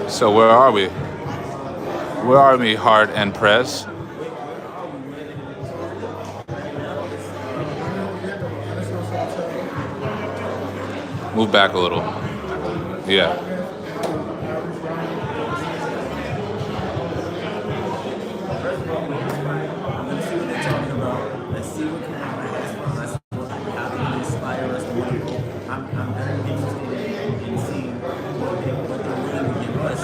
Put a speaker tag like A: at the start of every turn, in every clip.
A: So where are we? Where are we, Hart and Press? Move back a little. Yeah.
B: Let's see what they're talking about. Let's see what Kamala has for us. How they can inspire us to want to go. I'm very interested in seeing what they're willing to give us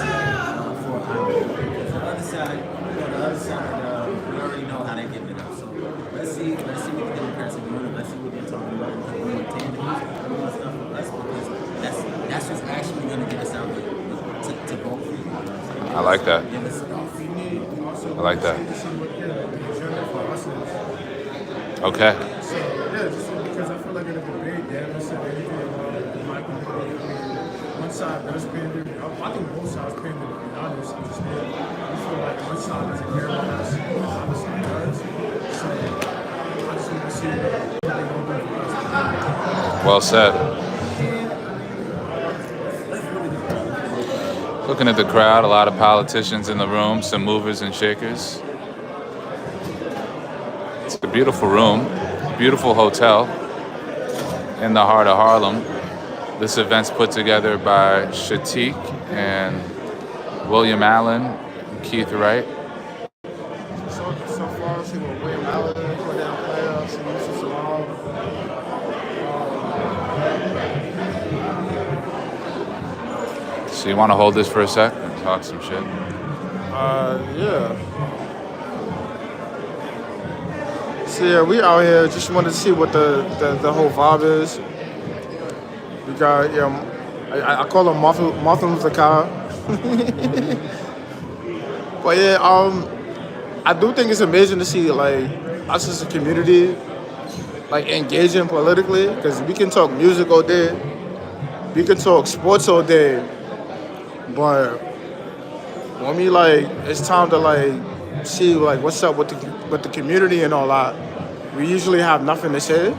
B: for our goal. Because the other side, we already know how they're giving it up. So let's see what the Democrats are doing. Let's see what they're talking about. Because we want tangibles, we want stuff for us because that's what's actually going to get us out there to vote for you.
A: I like that.
B: Give us stuff.
A: I like that. Okay.
C: So yeah, just because I feel like in a debate, they haven't said anything about the black community. One side does pander. I think both sides pander. To be honest, I just feel like one side doesn't care about us, the other side does. So I just want to see what they're going to do for us.
A: Well said. Looking at the crowd, a lot of politicians in the room, some movers and shakers. It's a beautiful room, beautiful hotel in the heart of Harlem. This event's put together by Shatik and William Allen and Keith Wright.
C: So far, I see what William Allen put down playoffs and Yusuf Salam.
A: So you want to hold this for a sec and talk some shit?
C: Yeah. So yeah, we out here just wanted to see what the whole vibe is. We got I call him Martin Luther King. But yeah, I do think it's amazing to see like us as a community like engaging politically because we can talk music all day, we can talk sports all day, but when we like it's time to like see like what's up with the community and all that, we usually have nothing to say,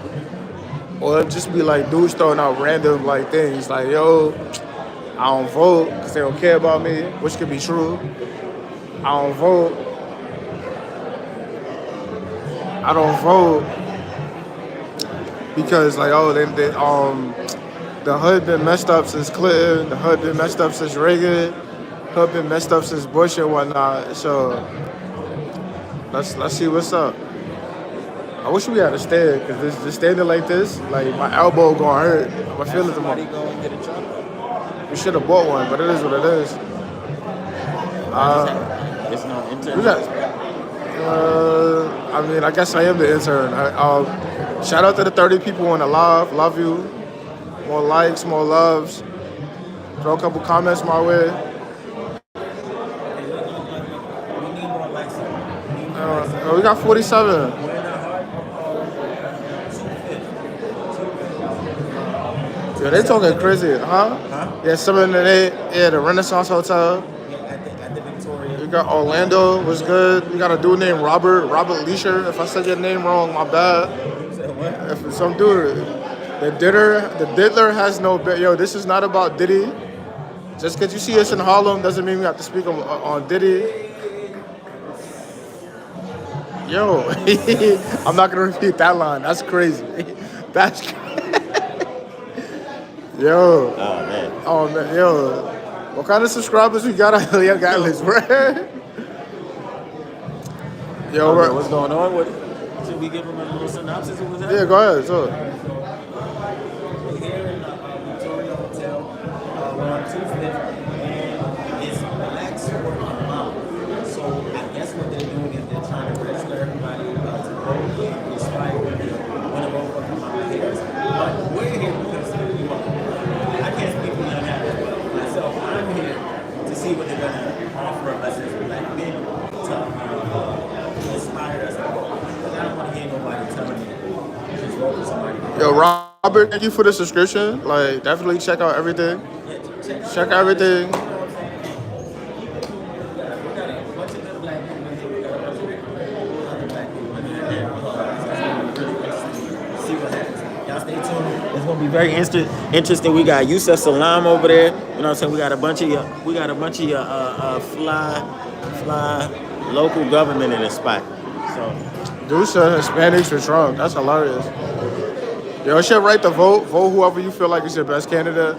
C: or it'll just be like dudes throwing out random like things like yo, I don't vote because they don't care about me, which could be true. I don't vote. I don't vote because like the hood been messed up since Clinton, the hood been messed up since Reagan, hood been messed up since Bush and whatnot. So let's see what's up. I wish we had a stand because just standing like this, like my elbow gonna hurt. My feelings are
B: Somebody go and get a truck.
C: We should have bought one, but it is what it is.
B: It's no intern.
C: We got. I mean, I guess I am the intern. Shout out to the 30 people on the live. Love you. More likes, more loves. Throw a couple comments my way.
B: We need more likes.
C: We got 47. Yeah, they talking crazy, huh? Yeah, 7 and 8. Yeah, the Renaissance Hotel.
B: At the Victoria.
C: We got Orlando, was good. We got a dude named Robert Leisure. If I said your name wrong, my bad. If some dude, the Diddler has no bet. Yo, this is not about Diddy. Just because you see us in Harlem doesn't mean we have to speak on Diddy. Yo, I'm not gonna repeat that line. That's crazy. That's crazy. Yo. Oh man, yo. What kind of subscribers we got on your guy list, bro? Yo,
B: Okay, what's going on with it? Should we give them a little synopsis of what's happening?
C: Yeah, go ahead. So.
B: We're here in Victoria Hotel. We're on 2/5, and it's Black Sport Kamala. So I guess what they're doing is they're trying to register everybody to vote, inspire them to want to vote for Kamala Harris. But we're here because I can't speak for young average, but myself, I'm here to see what they're going to offer us as black men to inspire us to vote. Because I don't want to hear nobody telling me just vote for somebody.
C: Yo, Robert, thank you for the subscription. Like, definitely check out everything. Check out everything.
B: We got a bunch of good black people in here. We got a bunch of other black people in here. See what happens. Y'all stay tuned. It's gonna be very interesting. We got Yusuf Salam over there. You know what I'm saying? We got a bunch of your fly local government in the spot. So
C: Dude said Hispanics for Trump. That's hilarious. Yo, should right to vote. Vote whoever you feel like is your best candidate.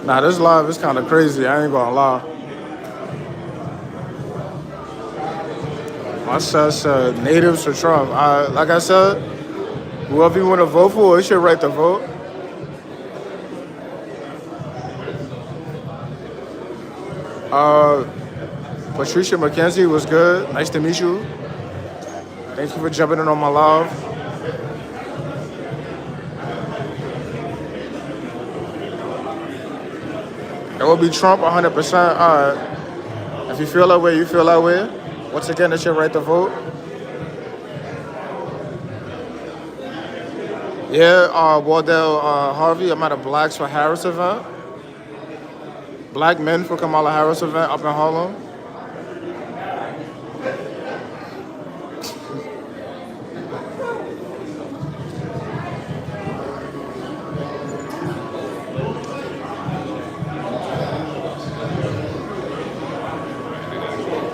C: Nah, this live is kind of crazy. I ain't gonna lie. My son said natives for Trump. Like I said, whoever you want to vote for, it's your right to vote. Patricia McKenzie was good. Nice to meet you. Thank you for jumping in on my live. It will be Trump 100%. All right. If you feel that way, you feel that way. Once again, it's your right to vote. Yeah, Wardell Harvey, I'm at a Blacks for Harris event. Black Men for Kamala Harris event up in Harlem.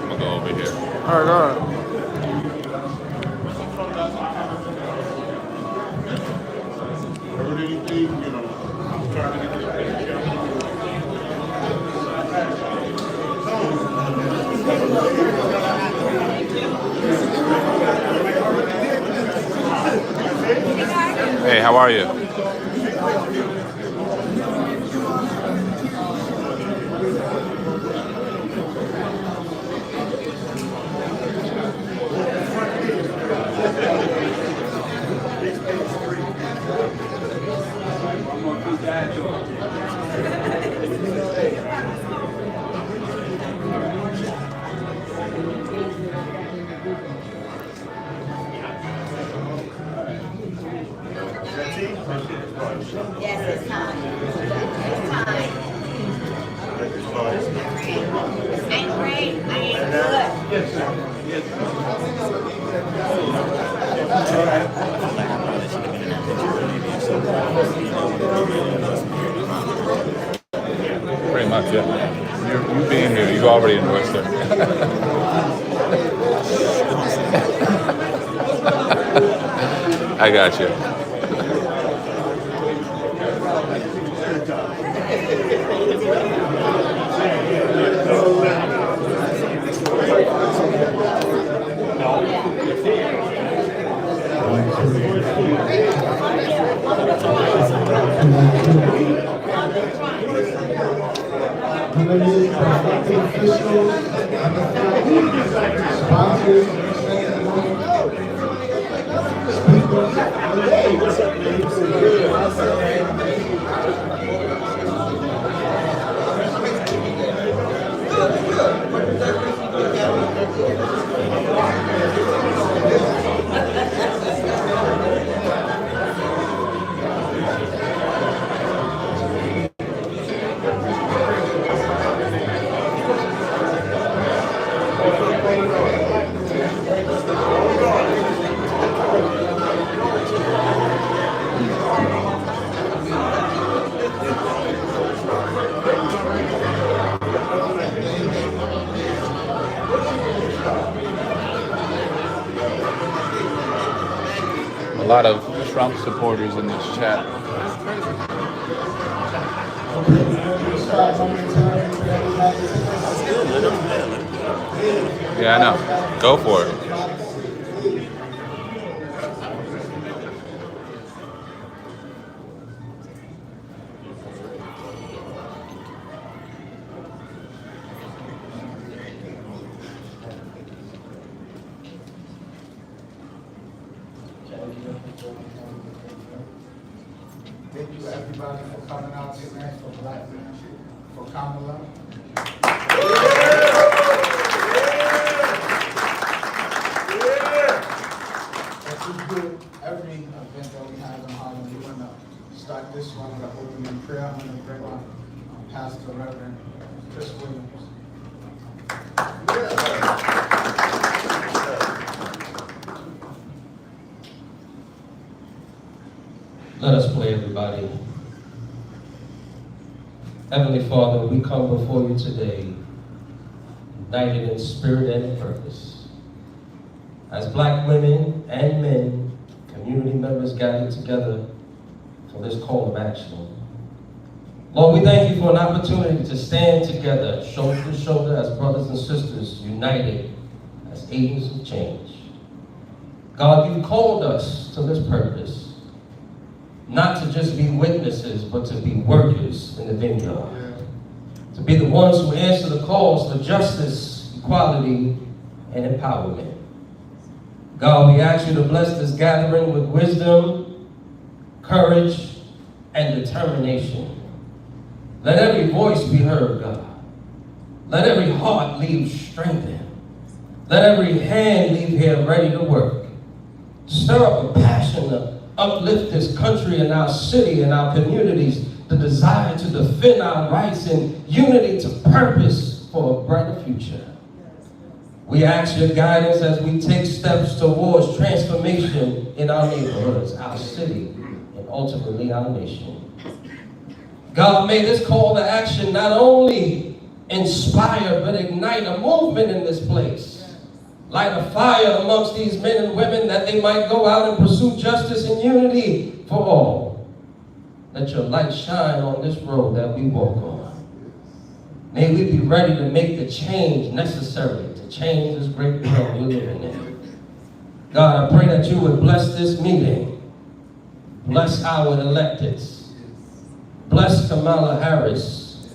A: I'm gonna go over here.
C: All right, all right.
A: Hey, how are you?
D: Yes, it's time. It's time. Ain't great. I ain't good.
A: Pretty much, yeah. You being here, you already endorsed her. I got you. A lot of Trump supporters in this chat. Yeah, I know. Go for it.
E: Thank you everybody for coming out tonight for Black Men, for Kamala. As we do every event that we have in Harlem, we want to start this one with an open
F: Let us pray, everybody. Heavenly Father, we come before you today, united in spirit and in purpose. As black women and men, community members gathered together for this call of action. Lord, we thank you for an opportunity to stand together, shoulder to shoulder, as brothers and sisters, united as agents of change. God, you've called us to this purpose, not to just be witnesses, but to be workers in the vineyard. To be the ones who answer the calls for justice, equality, and empowerment. God, we ask you to bless this gathering with wisdom, courage, and determination. Let every voice be heard, God. Let every heart leave strengthened. Let every hand leave here ready to work. Stir up a passion to uplift this country and our city and our communities, the desire to defend our rights in unity to purpose for a brighter future. We ask your guidance as we take steps towards transformation in our neighborhoods, our city, and ultimately our nation. God, may this call to action not only inspire but ignite a movement in this place. Light a fire amongst these men and women that they might go out and pursue justice and unity for all. Let your light shine on this road that we walk on. May we be ready to make the change necessary to change this great world we're living in. God, I pray that you would bless this meeting. Bless our electeds. Bless Kamala Harris.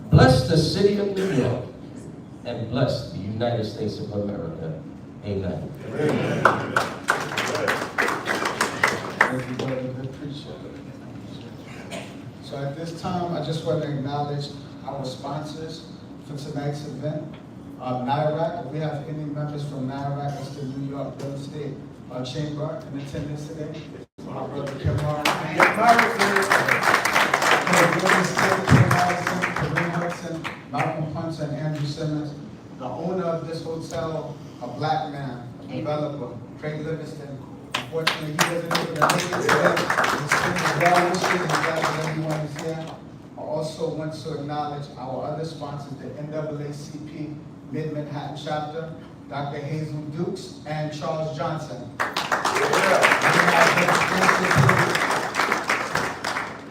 F: Bless the city of New York. And bless the United States of America. Amen.
E: Amen. Everybody, we appreciate it. So at this time, I just want to acknowledge our sponsors for tonight's event. NIRAC, if we have any members from NIRAC, that's the New York Real Estate Chamber in attendance today. My brother Kamala. Malcolm Punch and Andrew Simmons. The owner of this hotel, a black man, a developer, Craig Livingston. Unfortunately, he wasn't able to make it today. He's well wishes and glad that everyone is here. I also want to acknowledge our other sponsors, the NAACP Mid-Manhattan chapter, Dr. Hazel Dukes and Charles Johnson.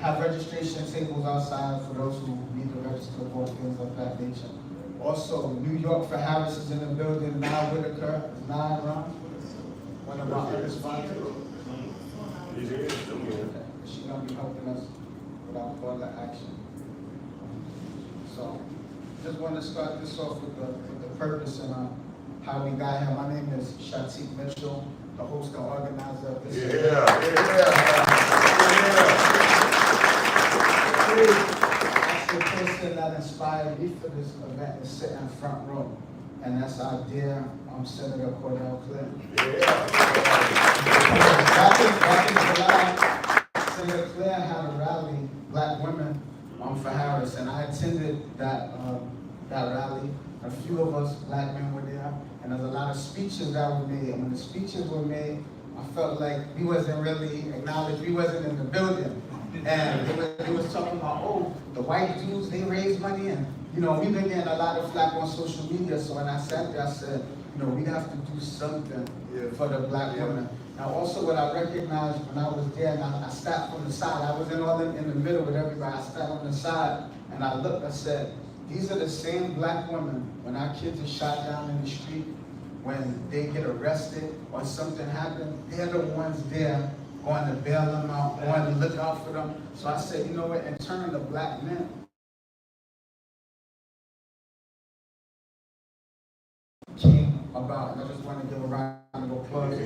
E: Have registration tables outside for those who need to register for things of that nature. Also, New York for Harris is in the building. Now Whitaker is not around. One of our other sponsors. She's going to be helping us with our call to action. So, just want to start this off with the purpose and how we got here. My name is Shatik Mitchell, the host and organizer of this event. Actually, the person that inspired me for this event is sitting in front row, and that's our dear Senator Cordell Clinton. Back in July, Senator Clinton had a rally, Black Women for Harris, and I attended that rally. A few of us black men were there, and there's a lot of speeches that were made. And when the speeches were made, I felt like we wasn't really acknowledged. We wasn't in the building. And they was talking about, oh, the white dudes, they raise money. And, you know, we've been getting a lot of flack on social media. So when I sat there, I said, you know, we have to do something for the black women. Now, also what I recognized when I was there, and I sat from the side. I wasn't all in the middle with everybody. I sat on the side, and I looked, I said, these are the same black women when our kids are shot down in the street, when they get arrested or something happens, they're the ones there going to bail them out, going to look out for them. So I said, you know what, in turn the black men came about, and I just want to give a round of applause.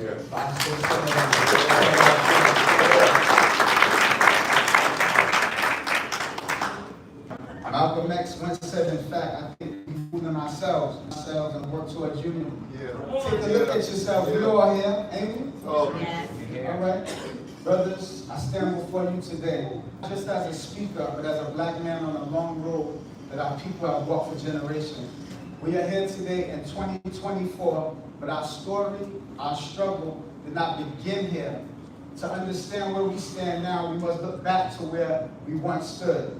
E: Malcolm X once said, in fact, I think we're fooling ourselves and work towards union. Take a look at yourself. We all here, ain't we? All right. Brothers, I stand before you today, not just as a speaker, but as a black man on a long road that our people have walked for generations. We are here today in 2024, but our story, our struggle did not begin here To understand where we stand now, we must look back to where we once stood.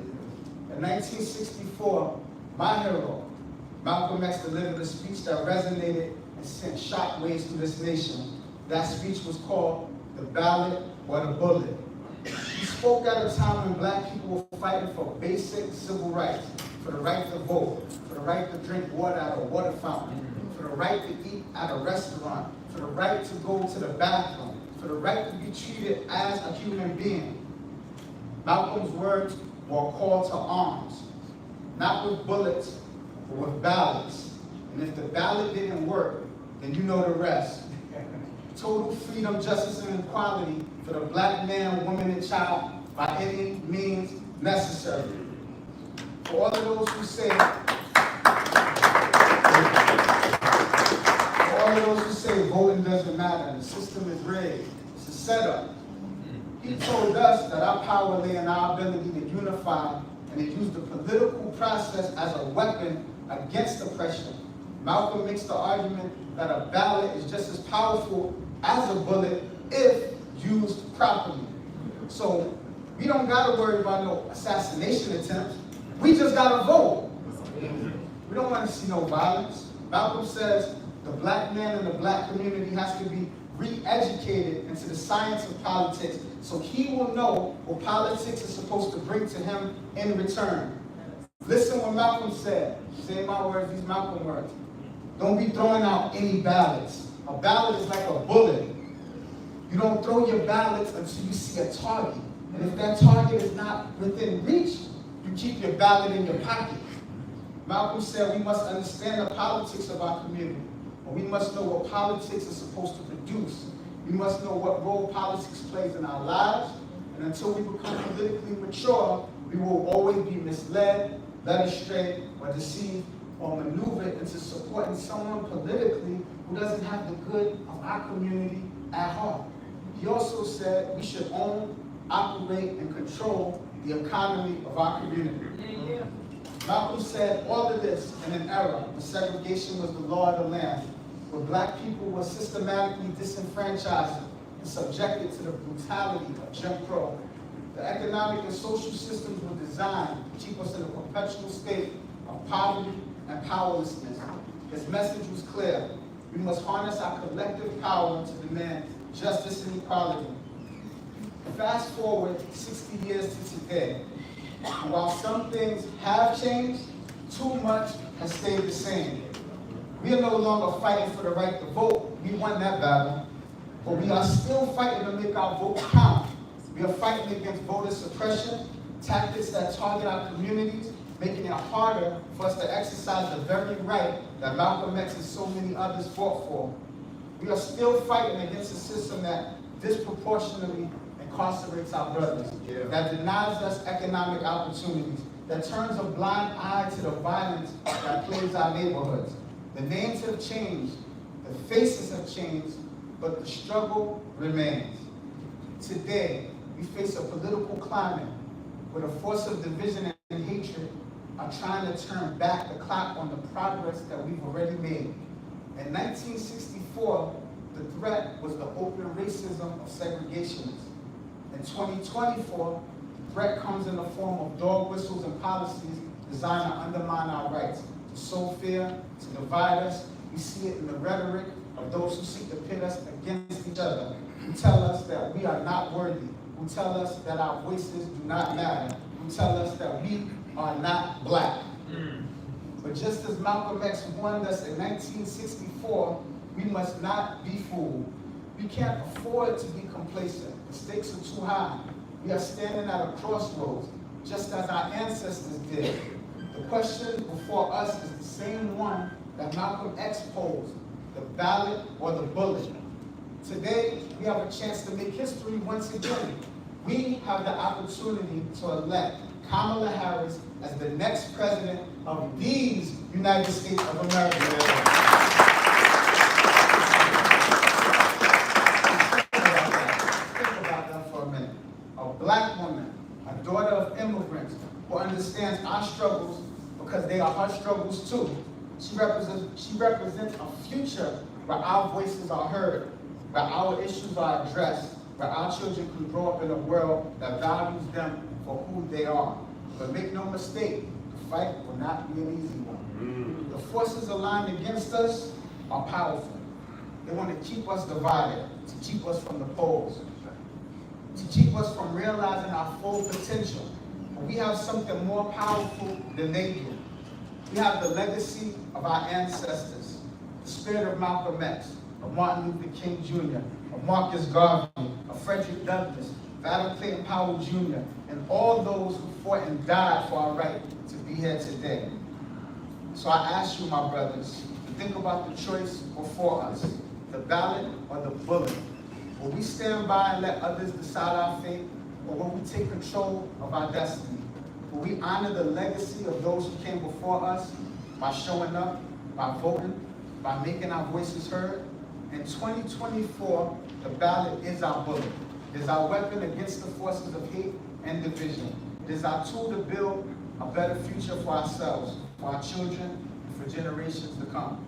E: In 1964, my hero, Malcolm X, delivered a speech that resonated and sent shockwaves through this nation. That speech was called "The Ballot or the Bullet." He spoke at a time when black people were fighting for basic civil rights, for the right to vote, for the right to drink water at a water fountain, for the right to eat at a restaurant, for the right to go to the bathroom, for the right to be treated as a human being. Malcolm's words were a call to arms, not with bullets, but with ballots. And if the ballot didn't work, then you know the rest. Total freedom, justice, and equality for the black man, woman, and child by any means necessary. For all of those who say, voting doesn't matter, the system is rigged, it's a setup. He told us that our power lay in our ability to unify and to use the political process as a weapon against oppression. Malcolm makes the argument that a ballot is just as powerful as a bullet if used properly. So we don't gotta worry about no assassination attempts. We just gotta vote. We don't want to see no violence. Malcolm says the black man in the black community has to be re-educated into the science of politics so he will know what politics is supposed to bring to him in return. Listen what Malcolm said. Say my words, these Malcolm words. Don't be throwing out any ballots. A ballot is like a bullet. You don't throw your ballots until you see a target. And if that target is not within reach, you keep your ballot in your pocket. Malcolm said we must understand the politics of our community. And we must know what politics is supposed to produce. We must know what role politics plays in our lives. And until we become politically mature, we will always be misled, led astray, or deceived, or maneuvered into supporting someone politically who doesn't have the good of our community at heart. He also said we should own, operate, and control the economy of our community. Malcolm said all of this in an era when segregation was the law of the land, where black people were systematically disenfranchised and subjected to the brutality of Jim Crow. The economic and social systems were designed to keep us in a perpetual state of poverty and powerlessness. His message was clear. We must harness our collective power to demand justice and equality. Fast forward 60 years to today, and while some things have changed, too much has stayed the same. We are no longer fighting for the right to vote. We won that battle. But we are still fighting to make our vote count. We are fighting against voter suppression, tactics that target our communities, making it harder for us to exercise the very right that Malcolm X and so many others fought for. We are still fighting against a system that disproportionately incarcerates our brothers, that denies us economic opportunities, that turns a blind eye to the violence that plagues our neighborhoods. The names have changed, the faces have changed, but the struggle remains. Today, we face a political climate where the force of division and hatred are trying to turn back the clock on the progress that we've already made. In 1964, the threat was the open racism of segregationists. In 2024, the threat comes in the form of dog whistles and policies designed to undermine our rights, to sow fear, to divide us. We see it in the rhetoric of those who seek to pit us against each other, who tell us that we are not worthy, who tell us that our voices do not matter, who tell us that we are not black. But just as Malcolm X warned us in 1964, we must not be fooled. We can't afford to be complacent. The stakes are too high. We are standing at a crossroads, just as our ancestors did. The question before us is the same one that Malcolm X posed, the ballot or the bullet. Today, we have a chance to make history once again. We have the opportunity to elect Kamala Harris as the next president of these United States of America. Think about that for a minute. A black woman, a daughter of immigrants, who understands our struggles because they are her struggles too. She represents a future where our voices are heard, where our issues are addressed, where where our children can grow up in a world that values them for who they are. But make no mistake, the fight will not be an easy one. The forces aligned against us are powerful. They want to keep us divided, to keep us from the polls, to keep us from realizing our full potential. But we have something more powerful than they do. We have the legacy of our ancestors, the spirit of Malcolm X, of Martin Luther King Jr., of Marcus Garvey, of Frederick Douglass, of Adam Clayton Powell Jr., and all those who fought and died for our right to be here today. So I ask you, my brothers, to think about the choice before us, the ballot or the bullet. Will we stand by and let others decide our fate, or will we take control of our destiny? Will we honor the legacy of those who came before us by showing up, by voting, by making our voices heard? In 2024, the ballot is our bullet. It is our weapon against the forces of hate and division. It is our tool to build a better future for ourselves, for our children, and for generations to come.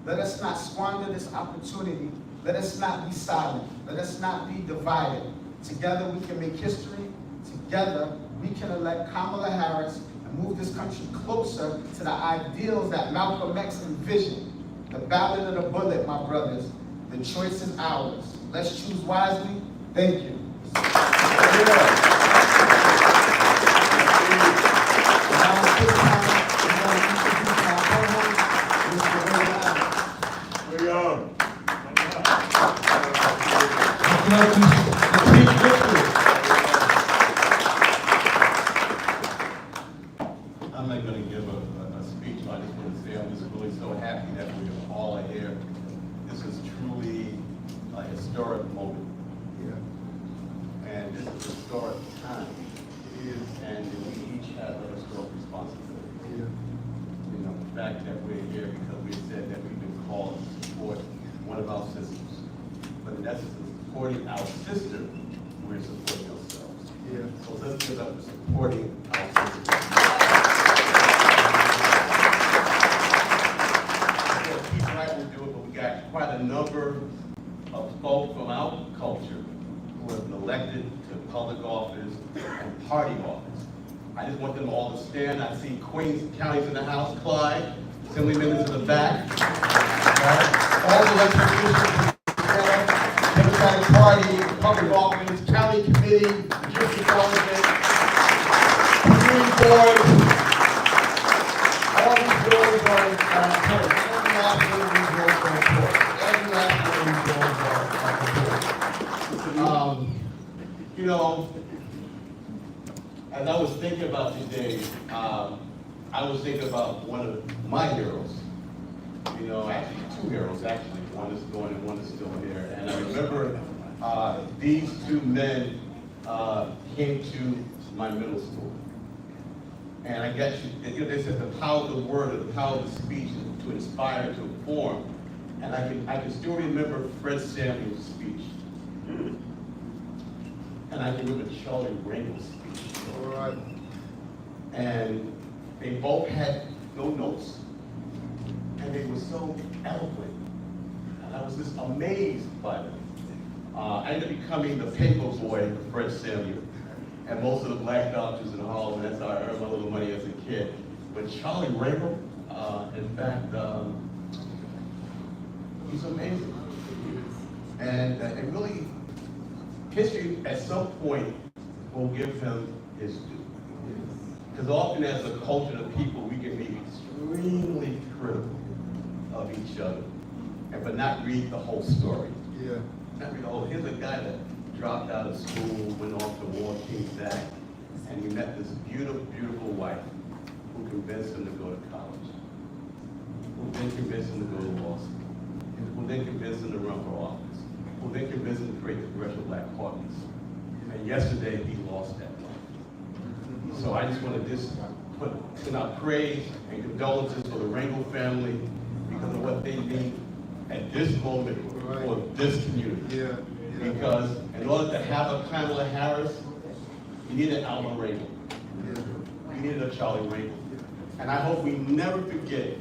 E: Let us not squander this opportunity. Let us not be silent. Let us not be divided. Together we can make history. Together we can elect Kamala Harris and move this country closer to the ideals that Malcolm X envisioned. The ballot or the bullet, my brothers. The choice is ours. Let's choose wisely. Thank you.
G: I'm not going to give a speech. I just want to say I'm just really so happy that we all are here. This is truly a historic moment. And this is a historic time. It is, and we each have a historic responsibility. You know, the fact that we're here because we said that we've been called to support one of our sisters. But in essence, supporting our sister, we're supporting ourselves. So let's give up supporting our sister. Keith Wright will do it, but we got quite a number of folks from our culture who have been elected to public office and party office. I just want them all to stand. I see Queens County's in the house, Clyde, Assembly members in the back. All the elected officials, Democratic Party, public office, county committee, district government, community boards. All these bills are important. Every last one of these bills are important. Every last one of these bills are important. You know, as I was thinking about today, I was thinking about one of my heroes. You know, actually two heroes, actually. One is gone and one is still here. And I remember these two men came to my middle school. And I guess, you know, they said the power of the word or the power of the speech is to inspire, to inform. And I can still remember Fred Samuel's speech. And I can remember Charlie Rangel's speech.
C: All right.
G: And they both had no notes. And they were so eloquent. And I was just amazed by them. I ended up becoming the paper boy for Fred Samuel. And most of the black doctors in Harlem, that's how I earned my little money as a kid. But Charlie Rangel, in fact, he's amazing. And it really, history at some point will give him his due. Because often as a culture of people, we can be extremely critical of each other, but not read the whole story.
C: Yeah.
G: Not read the whole, here's a guy that dropped out of school, went off to war, came back, and he met this beautiful, beautiful wife who convinced him to go to college, who then convinced him to go to law school, who then convinced him to run for office, who then convinced him to create the Congressional Black Caucus. And yesterday, he lost that life. So I just want to send out praise and condolences for the Rangel family because of what they mean at this moment for this community.
C: Yeah.
G: Because in order to have a Kamala Harris, you need an Alma Rangel. You needed a Charlie Rangel. And I hope we never forget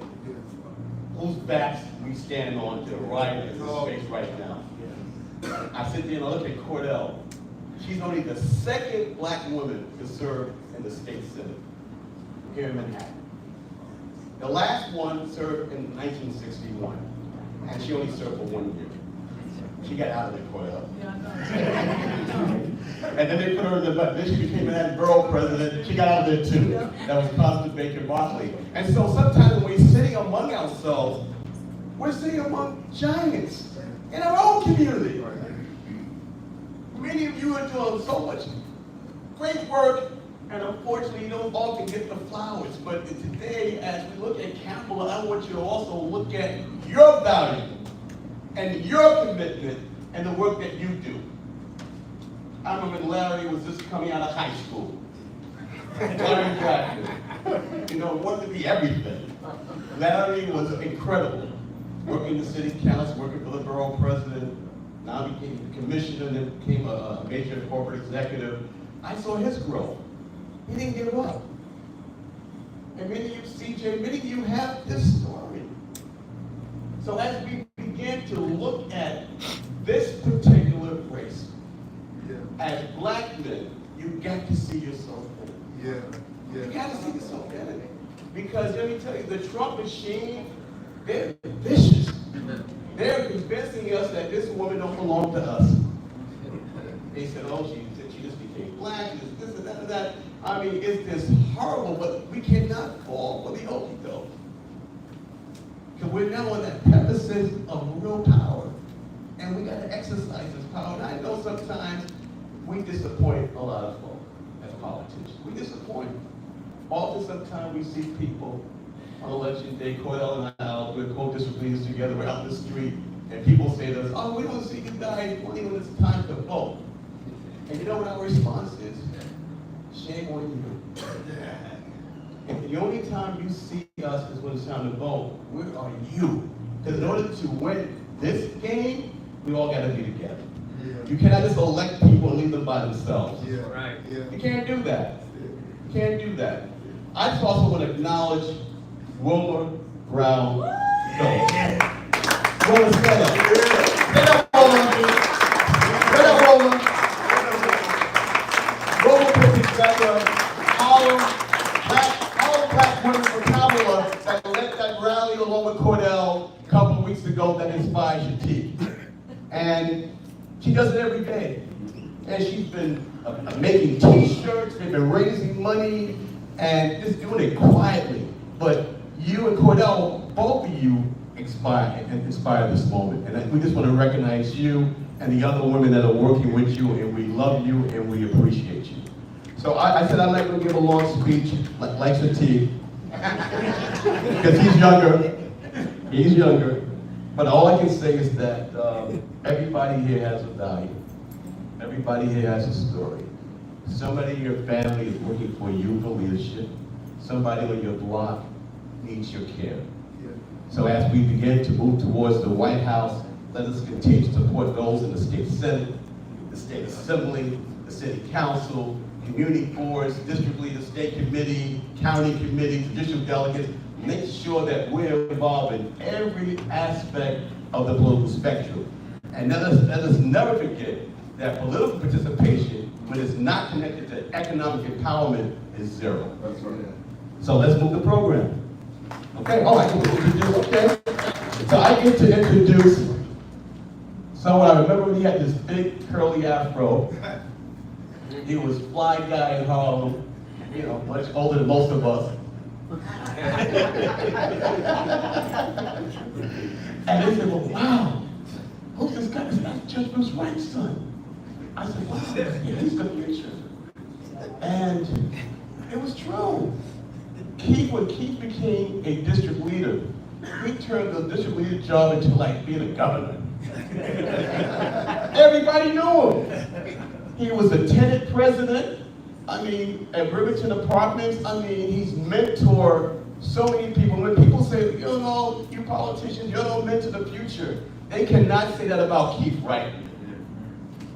G: whose backs we stand on to ride in this space right now. I sit there and I look at Cordell. She's only the second black woman to serve in the state senate here in Manhattan. The last one served in 1961, and she only served for 1 year. She got out of it, Cordell. And then they put her in the butt. Then she became Manhattan Borough president. She got out of there too. That was Constance Baker Barkley. And so sometimes when we're sitting among ourselves, we're sitting among giants in our own community. Many of you are doing so much great work, and unfortunately you don't often get the flowers. But today, as we look at Kamala, I want you to also look at your value and your commitment and the work that you do. I remember when Larry was just coming out of high school. Larry Jackson, you know, wanted to be everything. Larry was incredible. Working the city council, working for the borough president, now became a commissioner, then became a major corporate executive. I saw his growth. He didn't give up. And many of you, CJ, many of you have this story. So as we begin to look at this particular race, as black men, you got to see yourself in it. You got to see yourself in it. Because let me tell you, the Trump machine, they're vicious. They're convincing us that this woman don't belong to us. They said, oh, she just became black, this and that and that. I mean, it's this horrible, but we cannot fall for the okey doke. Because we're now on that precipice of real power. And we got to exercise this power. And I know sometimes we disappoint a lot of folks as politicians. We disappoint. Often sometimes we see people on election day, Cordell and I, we're co-district leaders together, we're out in the street, and people say to us, oh, we don't see you guys only when it's time to vote. And you know what our response is? Shame on you. And the only time you see us is when it's time to vote. Where are you? Because in order to win this game, we all got to be together. You cannot just elect people and leave them by themselves. You can't do that. You can't do that. I just also want to acknowledge Wilmer Brown Phillips. Wilmer, stand up. Stand up, Wilmer. Stand up, Wilmer. Wilmer put together all black women for Kamala that led that rally along with Cordell a couple of weeks ago that inspired Shatik. And she does it every day. And she's been making t-shirts, they've been raising money, and just doing it quietly. But you and Cordell, both of you inspire this moment. And we just want to recognize you and the other women that are working with you, and we love you and we appreciate you. So I said I'd like to give a long speech, like Shatik, because he's younger. He's younger. But all I can say is that everybody here has a value. Everybody here has a story. Somebody in your family is looking for you for leadership. Somebody on your block needs your care. So as we begin to move towards the White House, let us continue to support those in the state senate, the state assembly, the city council, community boards, district leaders, state committee, county committee, judicial delegates. Make sure that we're involved in every aspect of the political spectrum. And let us never forget that political participation, when it's not connected to economic empowerment, is zero. That's right. So let's move the program. Okay, all right, okay. So I get to introduce someone. I remember when he had this big curly afro. He was fly guy in Harlem, you know, much older than most of us. And they said, well, wow, who's this guy? That's Judge Bruce Wright's son. I said, wow, yeah, he's the future. And it was true. When Keith became a district leader, he turned the district leader job into like being a governor. Everybody knew him. He was a tenant president. I mean, at Rivington Apartments, I mean, he's mentored so many people. When people say, you know, you politicians, you don't mentor the future, they cannot say that about Keith Wright.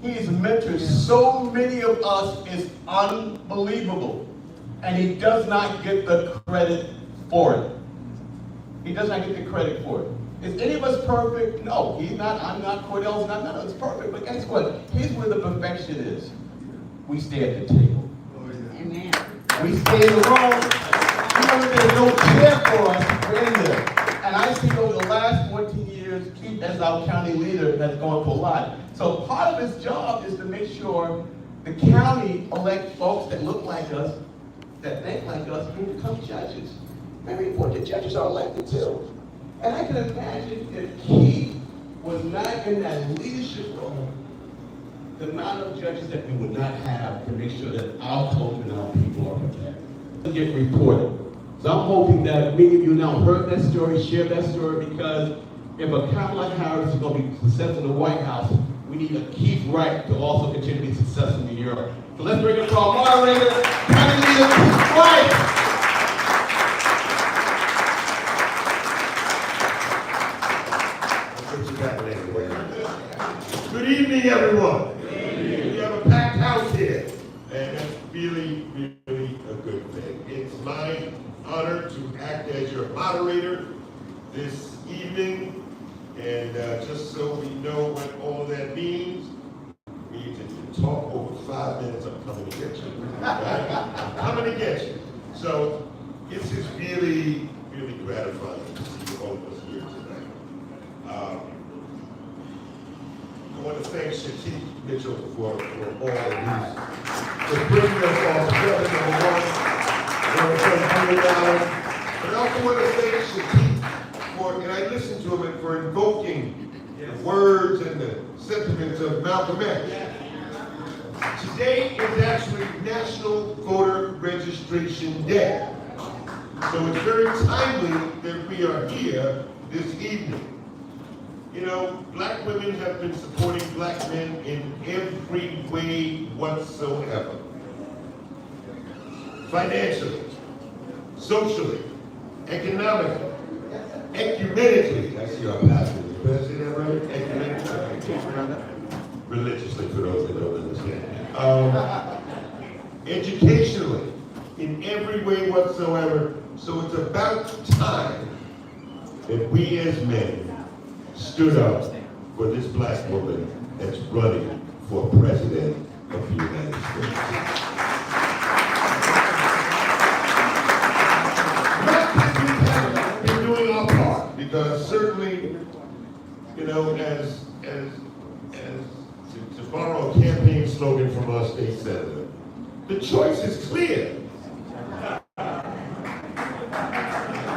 G: He has mentored so many of us, it's unbelievable. And he does not get the credit for it. He does not get the credit for it. Is any of us perfect? No, he's not, I'm not, Cordell's not, none of us perfect. But guess what? Here's where the perfection is. We stay at the table.
D: Amen.
G: We stay in the room. Even if there's no chair for us, we're in there. And I see over the last 14 years, Keith, as our county leader, has gone for a lot. So part of his job is to make sure the county elects folks that look like us, that think like us, who become judges. Very important, the judges are elected too. And I can imagine if Keith was not in that leadership role, the amount of judges that we would not have to make sure that our culture and our people are protected. Get reported. So I'm hoping that many of you now heard that story, shared that story, because if a Kamala Harris is going to be successful in the White House, we need a Keith Wright to also continue to be successful in New York. So let's bring it to our moderator, County Leader Keith Wright.
H: Good evening, everyone. We have a packed house here, and that's really, really a good thing. It's my honor to act as your moderator this evening, and just so we know what all that means, we need to talk over 5 minutes. I'm coming to get you. Right? I'm coming to get you. So it's just really, really gratifying to see all of us here tonight. I want to thank Shatik Mitchell for all of these. For bringing us all together, number one. I want to thank $100. But I also want to thank Shatik for, and I listened to him, and for invoking the words and the sentiments of Malcolm X. Today is actually National Voter Registration Day. So it's very timely that we are here this evening. You know, black women have been supporting black men in every way whatsoever. Financially, socially, economically, ecumenically. I see our pastor. Did I say that right? Ecumenically. Religiously, for those that don't understand. Educationally, in every way whatsoever. So it's about time that we as men stood up for this black woman that's running for president of the United States. We've been doing our part, because certainly, you know, as to borrow a campaign slogan from our state senator, the choice is clear.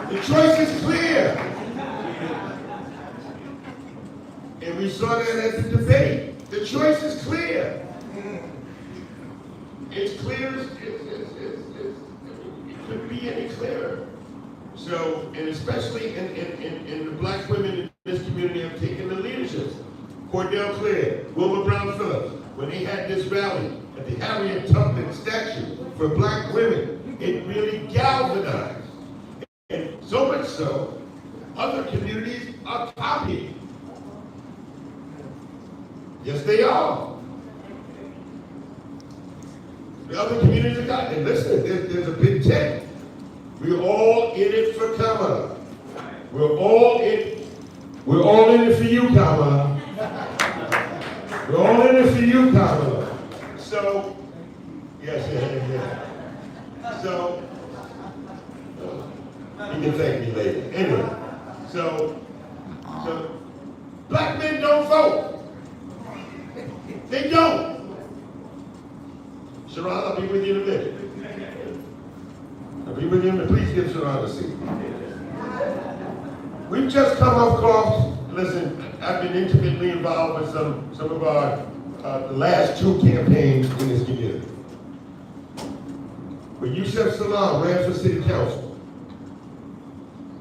H: The choice is clear. And we saw that at the debate. The choice is clear. It's clear as it couldn't be any clearer. So, and especially in the black women in this community have taken the leadership. Cordell Clare, Wilma Brown Phillips, when they had this rally at the Harriet Tubman statue for black women, it really galvanized. And so much so, other communities are copying. Yes, they are. The other communities are got it. Listen, there's a big tent. We're all in it for Kamala. We're all in it for you, Kamala. We're all in it for you, Kamala. So, yes. So, you can thank me later. Anyway, so black men don't vote. They don't. Sharon, I'll be with you in a minute. I'll be with you in a minute. Please give Sharon a seat. We've just come off course. Listen, I've been intimately involved with some of our the last 2 campaigns in this community. When Yusef Salam ran for city council,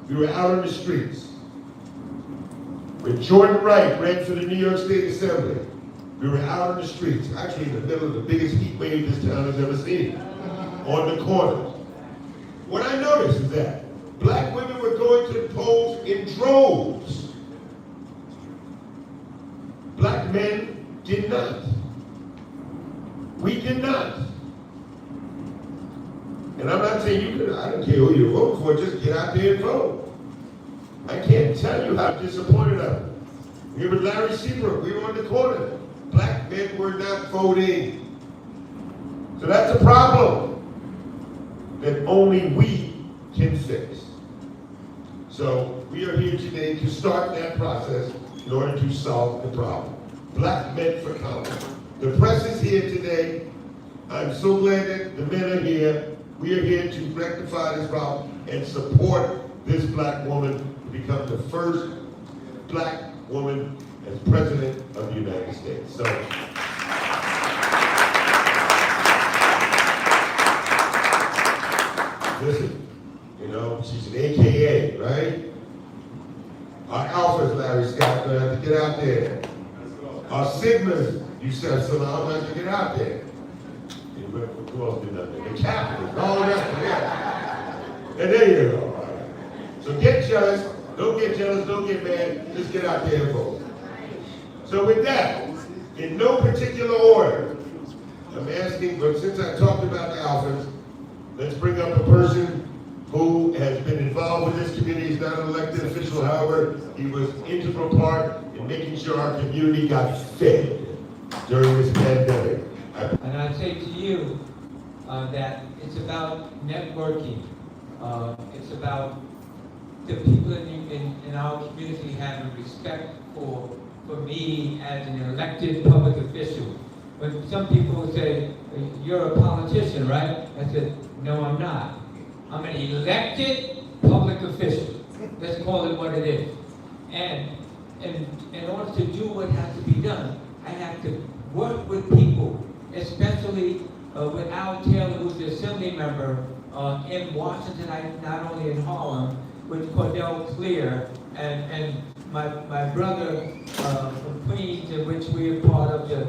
H: we were out on the streets. When Jordan Wright ran for the New York State Assembly, we were out on the streets, actually in the middle of the biggest heat wave this town has ever seen, on the corners. What I noticed is that black women were going to the polls in droves. Black men did not. We did not. And I'm not saying you could, I don't care who you're voting for, just get out there and vote. I can't tell you how disappointed I am. We were Larry Seabrook, we were on the corner. Black men were not voting. So that's a problem that only we can fix. So we are here today to start that process in order to solve the problem. Black men for Kamala. The press is here today. I'm so glad that the men are here. We are here to rectify this problem and support this black woman to become the first black woman as president of the United States. So, listen, you know, she's an AKA, right? Our alphas, Larry Scott, gonna have to get out there. Our sigmas, you said, so now I'm gonna have to get out there. Who else did nothing? The capitals, all of that, yeah. And there you go. So get jealous, don't get mad, just get out there and vote. So with that, in no particular order, I'm asking, but since I talked about the alphas, let's bring up a person who has been involved with this community. He's not an elected official, however, he was an integral part in making sure our community got fed during this pandemic.
I: And I say to you that it's about networking. It's about the people in our community having respect for me as an elected public official. When some people say, you're a politician, right? I said, no, I'm not. I'm an elected public official. Let's call it what it is. And in order to do what has to be done, I have to work with people, especially with Al Taylor, who's the assembly member in Washington, not only in Harlem, with Cordell Clear, and my brother from Queens, in which we are part of the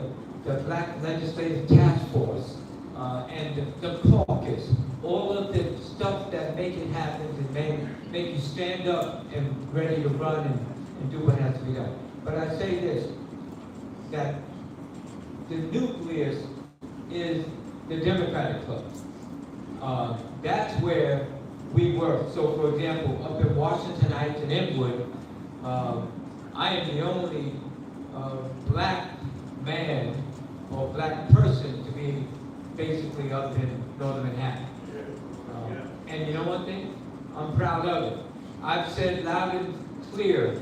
I: Black Legislative Task Force, and the caucus, all of the stuff that make it happen and make you stand up and ready to run and do what has to be done. But I say this, that the nucleus is the Democratic Club. That's where we work. So for example, up in Washington Heights and Inwood, I am the only black man or black person to be basically up in Northern Manhattan. And you know one thing? I'm proud of it. I've said loud and clear,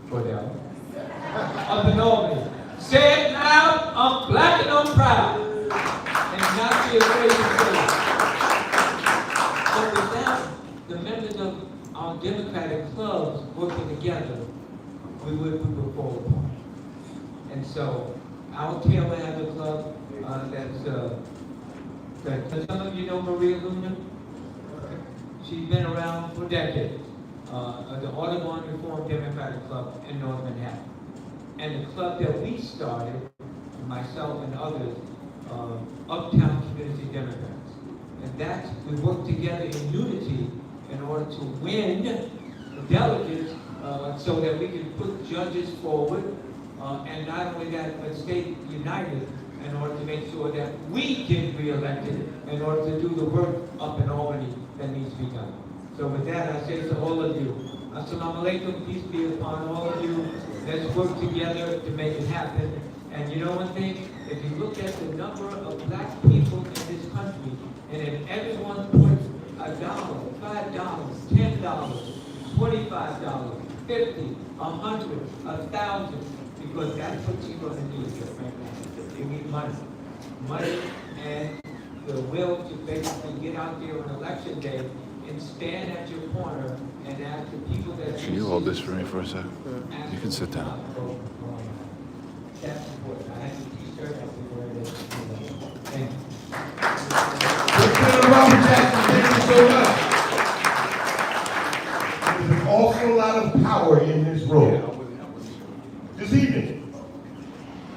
I: Cordell, up in Albany. Say it loud, I'm black and I'm proud. And not be afraid to say it. But without the members of our Democratic clubs working together, we would fall apart. And so, Al Taylor has a club that some of you know Maria Luna. She's been around for decades. The Audubon Reform Democratic Club in North Manhattan. And the club that we started, myself and others, Uptown Community Democrats. And that's, we work together in unity in order to win the delegates so that we can put judges forward, and not only that, but stay united in order to make sure that we get reelected in order to do the work up in Albany that needs to be done. So with that, I say to all of you, Assalamu alaikum, peace be upon all of you. Let's work together to make it happen. And you know one thing? If you look at the number of black people in this country, and if everyone puts $1, $5, $10, $25, $50, $100, $1,000, because that's what you're going to need right now. You need money. Money and the will to basically get out there on election day and stand at your corner and ask the people that
A: Can you hold this for me for a second? You can sit down.
I: That's important. I had the t-shirt up there. Thank you.
H: Senator Robert Jackson, thank you so much. There's an awful lot of power in this room this evening.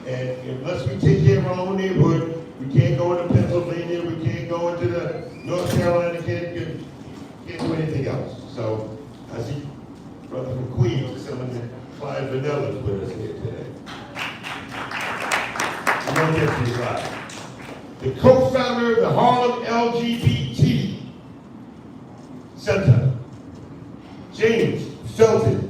H: And unless we take care of our own neighborhood, we can't go into Pennsylvania, we can't go into the North Carolina, can't do anything else. So I see brother from Queens, someone that Clyde Vanilla is with us here today. We don't get these right. The co-founder of the Harlem LGBT Center, James Felton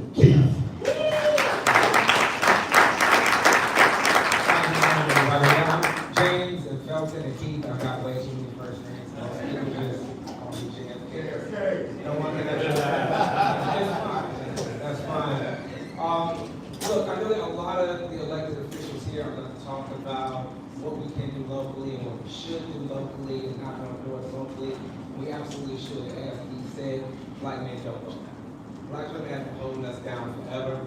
J: lot of the elected officials here are going to talk about what we can do locally and what we should do locally and not going to do it locally. We absolutely should. As he said, black men don't vote. Black women have been holding us down forever.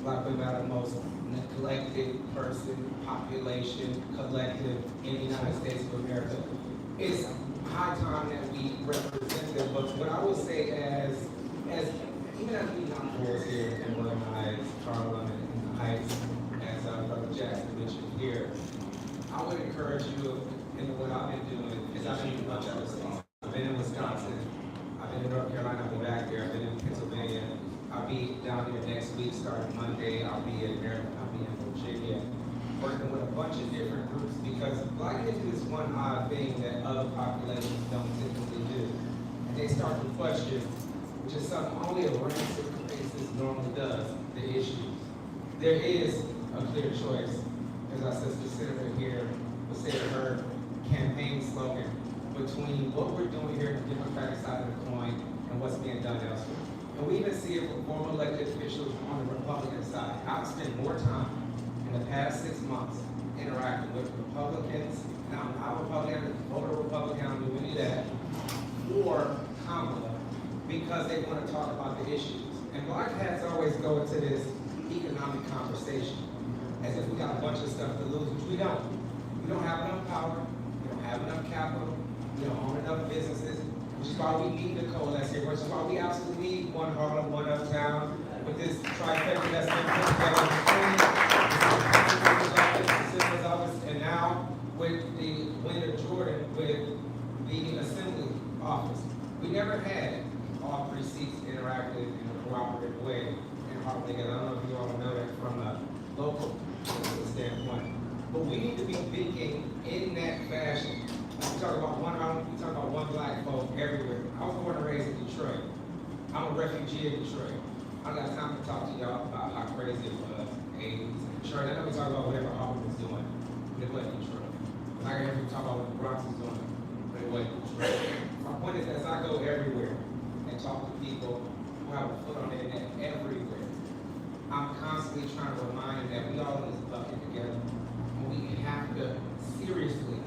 J: Black women are the most neglected population, collective in the United States of America. It's high time that we represent them, but what I would say as even as we come boys here in William Heights, Harlem, and in the Heights, as Brother Jackson mentioned here, I would encourage you, and what I've been doing is I've been in a bunch of other states. I've been in Wisconsin, I've been in North Carolina, I've been back there, I've been in Pennsylvania, I'll be down here next week, starting Monday, I'll be in Maryland, I'll be in Virginia, working with a bunch of different groups, because Black history is one odd thing that other populations don't typically do. And they start to question, which is something only a rancid racist normally does, the issues. There is a clear choice, as our sister senator here would say to her campaign slogan, between what we're doing here on the Democratic side of the coin and what's being done elsewhere. And we even see it from former elected officials on the Republican side. I've spent more time in the past 6 months interacting with Republicans, and I'm not a Republican, voter Republican, I don't do any of that, or Kamala, because they want to talk about the issues. And black hats always go into this economic conversation as if we got a bunch of stuff to lose, which we don't. We don't have enough power, we don't have enough capital, we don't own enough businesses, which is why we need the coalesce here, which is why we absolutely need one Harlem, one uptown, with this trifecta that's been put together between the citizen's office, and now with the win of Jordan with the assembly office. We never had all 3 seats interacted in a cooperative way in Harlem together. I don't know if you all know that from a local standpoint, but we need to be thinking in that fashion. We talk about one Harlem, we talk about one black folk everywhere. I was born and raised in Detroit. I'm a refugee in Detroit. I don't got time to talk to y'all about how crazy it was. AIDS, Detroit. I know we talk about whatever Harlem is doing, but it wasn't Detroit. I can hear people talk about what the Bronx is doing, but it wasn't Detroit. My point is, as I go everywhere and talk to people who have a foot on the internet everywhere, I'm constantly trying to remind them that we all in this bucket together. And we have to seriously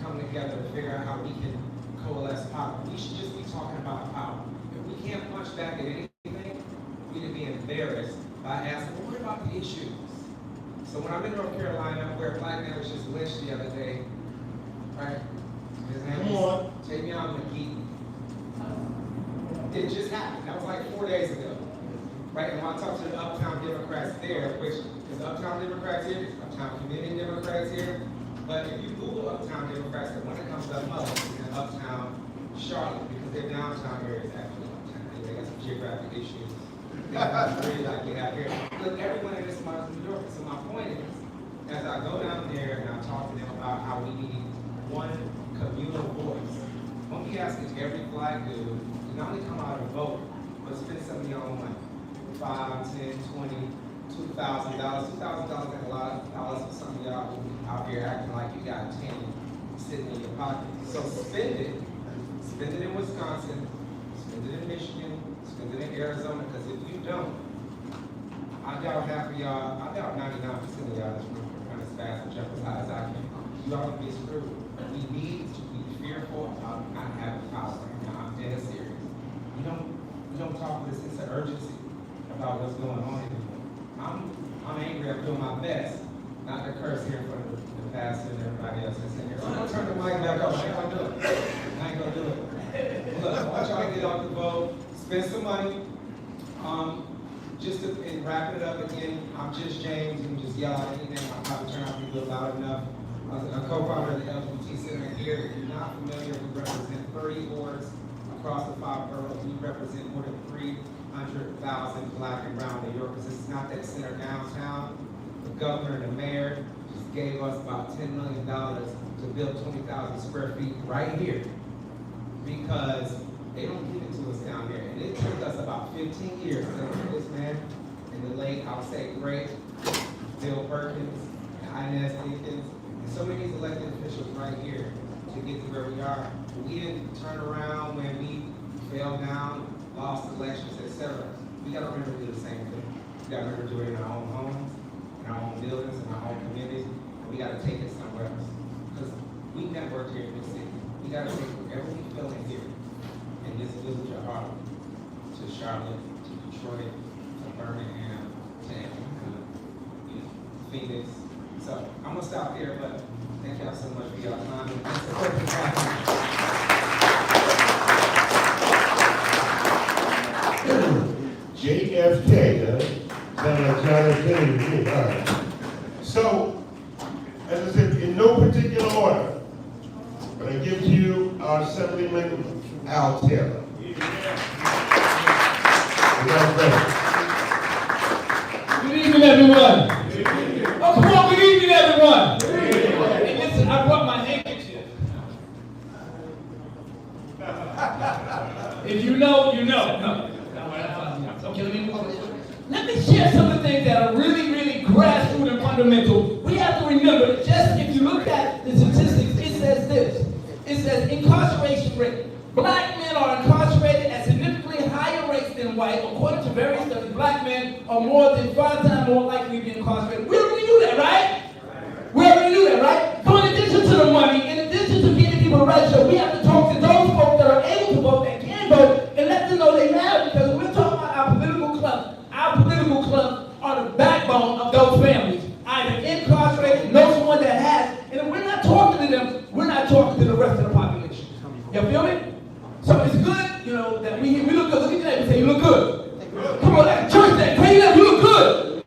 J: come together to figure out how we can coalesce power. We should just be talking about power. If we can't punch back at anything, we need to be embarrassed by asking, well, what about the issues? So when I'm in North Carolina, where a black man was just lynched the other day, right? His name was Tavion McGee. It just happened. That was like 4 days ago. Right? And when I talk to the Uptown Democrats there, which is Uptown Democrats here, Uptown Community Democrats here, but if you Google Uptown Democrats, the one that comes up most is in Uptown Charlotte, because their downtown area is actually uptown. They got some geographic issues. Really like we have here. Look, everyone in this month is New York. So my point is, as I go down there and I talk to them about how we need one communal voice, when we asking every black dude to not only come out and vote, but spend some of your own money. $5, $10, $20, $2,000. $2,000 is a lot of dollars for some of y'all who out here acting like you got 10 sitting in your pocket. So spend it. Spend it in Wisconsin. Spend it in Michigan. Spend it in Arizona. Because if you don't, I doubt half of y'all, I doubt 99% of y'all that's run as fast and jump as high as I can. You all be screwed. We need to be fearful about not having power. Now, I'm dead serious. We don't talk with a sense of urgency about what's going on anymore. I'm angry. I'm doing my best not to curse here in front of the pastor and everybody else that's in here. So I'm gonna turn the mic back up. I ain't gonna do it. I ain't gonna do it. Look, I want y'all to get out the vote, spend some money. And wrapping it up again, I'm just James. You can just yell out anything. I'll probably turn out to be loud enough. I was a co-founder of the LGBT Center here. If you're not familiar, we represent 30 wards across the 5 boroughs. We represent more than 300,000 black and brown New Yorkers. It's not that center downtown. The governor and the mayor just gave us about $10 million to build 20,000 square feet right here because they don't give it to us down here. And it took us about 15 years to get this man in the late, I would say, great Bill Perkins, and Inez Dinkins, and so many of these elected officials right here to get to where we are. We didn't turn around when we fell down, lost elections, etc. We got to remember to do the same thing. We got to remember to do it in our own homes. We in our own buildings, in our own communities, and we gotta take it somewhere else. Because we network here in this city. We gotta take whatever we feel in here, in this village of Harlem, to Charlotte, to Detroit, to Birmingham, to Phoenix. So I'm gonna stop there, but thank y'all so much for your time.
H: JFK, huh? Sound like John F. Kennedy to me. All right. So, as I said, in no particular order, but I give to you our Assemblyman Al Taylor.
K: Good evening, everyone. Oh, come on, good evening, everyone. Hey, listen, I brought my handkerchief. If you know, you know. No. Okay, let me share some of the things that are really, really grassroots and fundamental. We have to remember that just if you look at the statistics, it says this. It says incarceration rate. Black men are incarcerated at significantly higher rates than white. According to various studies, black men are more than 5 times more likely to be incarcerated. We already knew that, right? We already knew that, right? So in addition to the money, in addition to getting people to register, we have to talk to those folks that are able to vote, that can vote, and let them know they matter. Because we're talking about our political clubs are the backbone of those families. Either incarcerated, know someone that has, and if we're not talking to them, we're not talking to the rest of the population. You feel me? So it's good, that we look good. Look at that and say, you look good. Come on, that church, that crazy, you look good.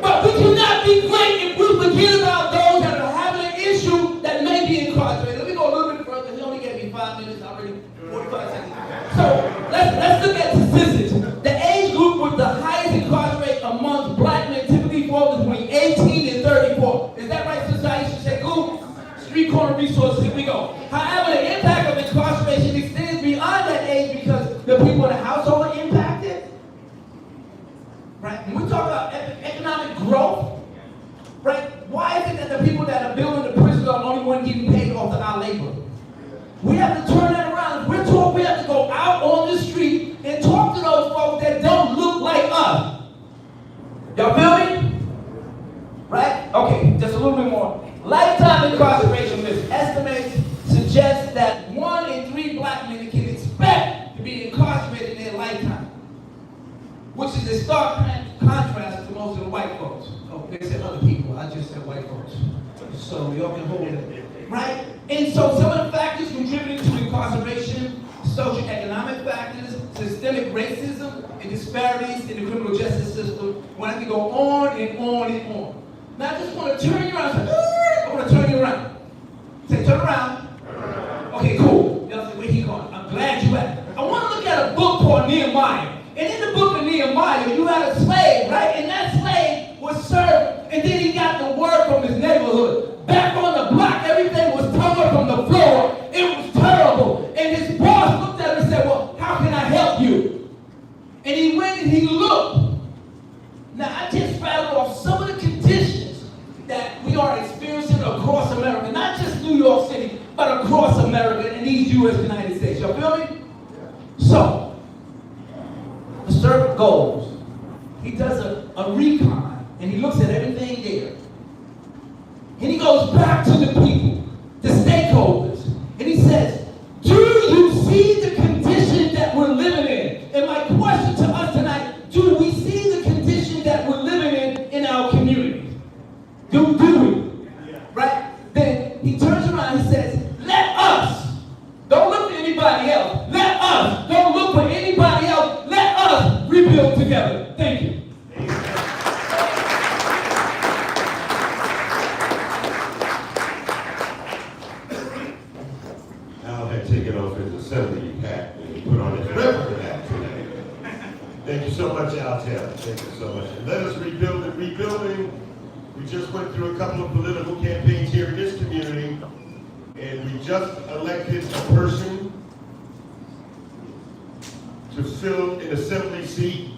K: But we cannot be great if we forget about those that are having an issue that may be incarcerated. Let me go a little bit further. He only gave me 5 minutes, already 45 seconds. So let's look at statistics. The age group with the highest incarceration amongst black men typically falls between 18 and 34. Is that right, society? Should say, cool. Street corner resources, here we go. However, the impact of incarceration extends beyond that age because the people in the household are impacted. Right? When we talk about economic growth, right? Why is it that the people that are building the prisons are the only one getting paid off of our labor? We have to turn that around. We're told we have to go out on the street and talk to those folks that don't look like us. Y'all feel me? Right? Okay, just a little bit more. Lifetime incarceration list estimates suggest that 1 in 3 black men can expect to be incarcerated in their lifetime, which is a stark contrast to most of the white folks. Oh, they said other people. I just said white folks. So y'all can hold it. Right? And so some of the factors contributing to incarceration, socioeconomic factors, systemic racism, and disparities in the criminal justice system. When I can go on and on and on. Now I just want to turn you around. I want to turn you around. Say, turn around. Okay, cool. Y'all say, where he going? I'm glad you asked. I want to look at a book called Nehemiah. And in the book of Nehemiah, you had a slave, right? And that slave was served, and then he got the word from his neighborhood. Back on the block, everything was torn from the floor. It was terrible. And his boss looked at him and said, well, how can I help you? And he went and he looked. Now, I just rattled off some of the conditions that we are experiencing across America. Not just New York City, but across America in these U.S. United States. Y'all feel me? So, the servant goes. He does a recon, and he looks at everything there. And he goes back to the people, the stakeholders, and he says, do you see the condition that we're living in? And my question to us tonight, do we see the condition that we're living in our communities? Do we? Right? Then he turns around and he says, let us, don't look for anybody else, let us, don't look for anybody else, let us rebuild together. Thank you.
H: Taken off his assembly hat and he put on his reverend hat today. Thank you so much, Al Taylor. Thank you so much. And let us rebuild it. Rebuilding, we just went through a couple of political campaigns here in this community, and we just elected a person to fill an assembly seat,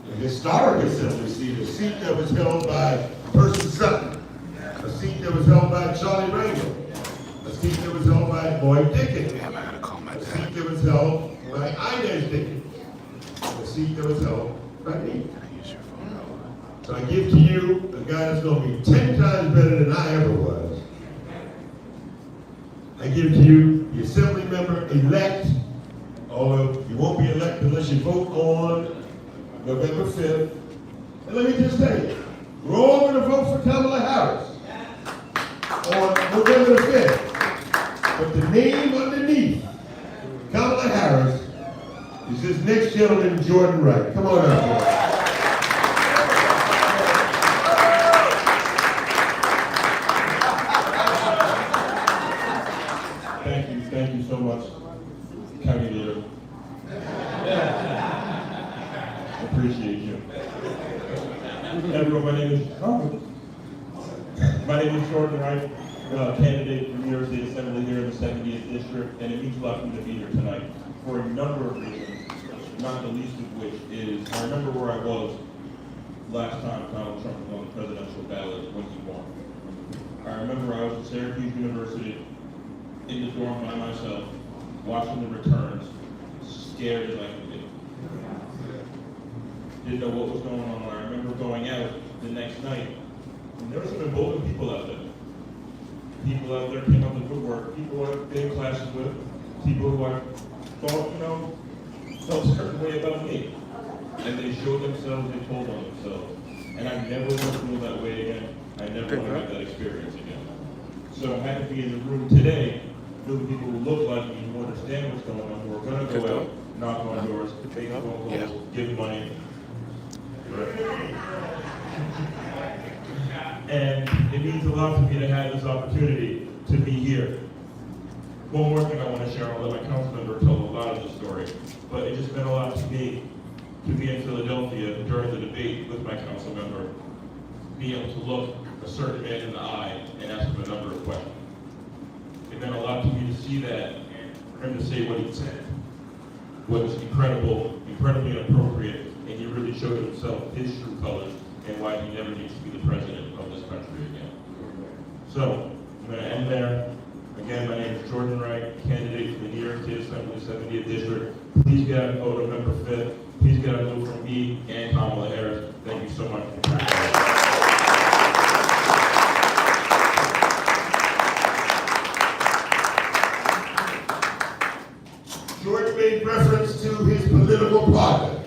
H: an historic assembly seat, a seat that was held by Percy Sutton, a seat that was held by Charlie Rangel, a seat that was held by Boyd Dickens, a seat that was held by Inez Dickens, a seat that was held by me. So I give to you a guy that's going to be 10 times better than I ever was. I give to you the assembly member elect, although you won't be elected unless you vote on November 5th. And let me just say, we're all going to vote for Kamala Harris on November 5th. But the name underneath Kamala Harris is this next gentleman, Jordan Wright. Come on up, boy. Thank you so much, County Leader. Appreciate you. Everyone, my name is Jordan Wright, candidate for New York State Assembly here in the 70th District, and it means a lot for me to be here tonight for a number of reasons, not the least of which is I remember where I was last time Donald Trump was on the presidential ballot when he won. I remember I was at Syracuse University in the dorm by myself, watching the returns, scared as I could be. Didn't know what was going on. I remember going out the next night, and there were some emboldened people out there. People out there came out the woodwork, people I've been in classes with, people who I thought, felt a certain way about me. And they showed themselves, they told on themselves. And I never want to feel that way again. I never want to have that experience again. So I'm happy to be in the room today. The people who look like me, who understand what's going on, who are going to go out, knock on doors, make phone calls, give money. And it means a lot to me to have this opportunity to be here. One more thing I want to share, I'll let my council member tell a lot of the story, but it just meant a lot to me to be in Philadelphia during the debate with my council member, be able to look a certain man in the eye and ask him a number of questions. It meant a lot to me to see that, for him to say what he said was incredibly inappropriate, and he really showed himself his true colors and why he never needs to be the president of this country again. So, I'm going to end there. Again, my name is Jordan Wright, candidate for the New York State Assembly 70th District. Please get out and vote November 5th. Please get out and vote for me and Kamala Harris. Thank you so much. George made reference to his political partner.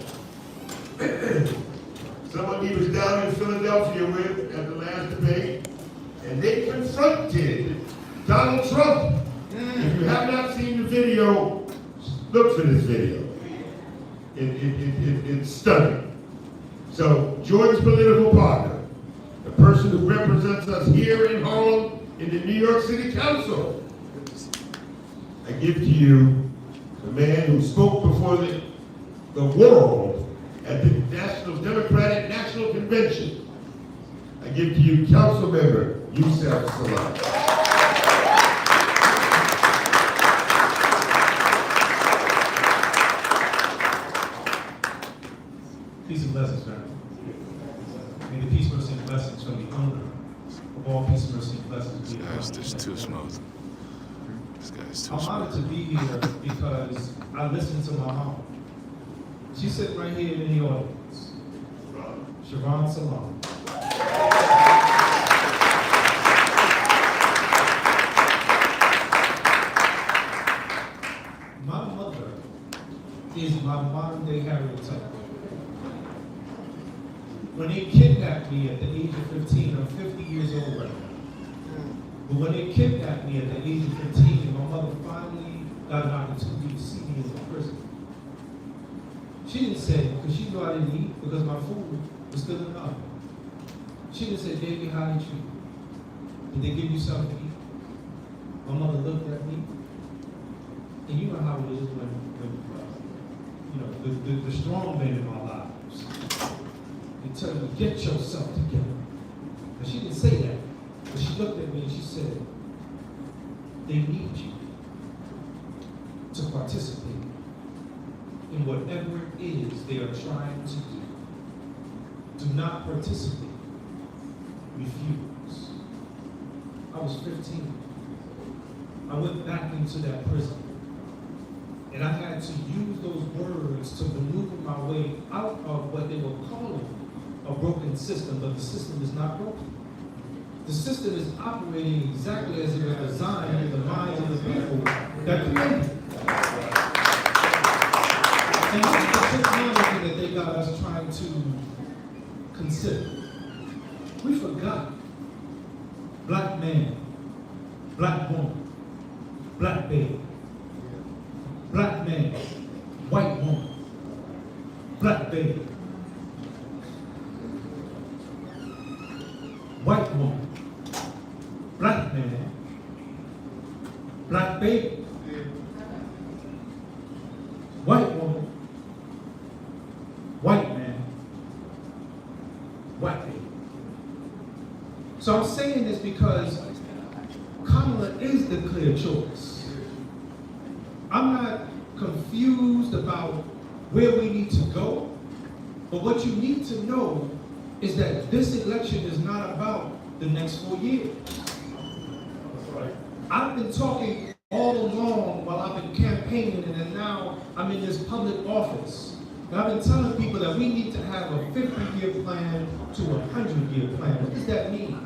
H: Someone he was down in Philadelphia with at the last debate, and they confronted Donald Trump. If you have not seen the video, look for this video. It's stunning. So, George's political partner, the person who represents us here in Harlem in the New York City Council, I give to you the man who spoke before the world at the Democratic National Convention. I give to you Council Member Yusef Salam.
L: Peace and blessings, family. May the peace, mercy, and blessings from the owner of all peace, mercy, and blessings be upon you.
A: This guy's too smooth. This guy's too
L: I'm honored to be here because I listened to my mom. She's sitting right here in the audience. Siobhan Salam. My mother is my modern day Harriet Tubman. When they kidnapped me at the age of 15, I'm 50 years old right now. But when they kidnapped me at the age of 15, my mother finally got an opportunity to see me in the prison. She didn't say, because she knew I didn't eat, because my food was still in the oven. She didn't say, "Baby, how did you treat you? Did they give you something to eat?" My mother looked at me, and you know how it is when the strong men in our lives, they tell you, "Get yourself together." But she didn't say that. But she looked at me and she said, "They need you to participate in whatever it is they are trying to do. Do not participate. Refuse." I was 15. I went back into that prison. And I had to use those words to maneuver my way out of what they were calling me a broken system, but the system is not broken. The system is operating exactly as it was designed in the minds of the people that created it. And look at the technology that they got us trying to consider. We forgot black man, black woman, black baby, black man, white woman, black baby, white woman, black man, black baby, white woman, white man, white baby. So I'm saying this because Kamala is the clear choice. I'm not confused about where we need to go, but what you need to know is that this election is not about the next 4 years. I've been talking all along while I've been campaigning, and then now I'm in this public office. And I've been telling people that we need to have a 50-year plan to a 100-year plan. What does that mean?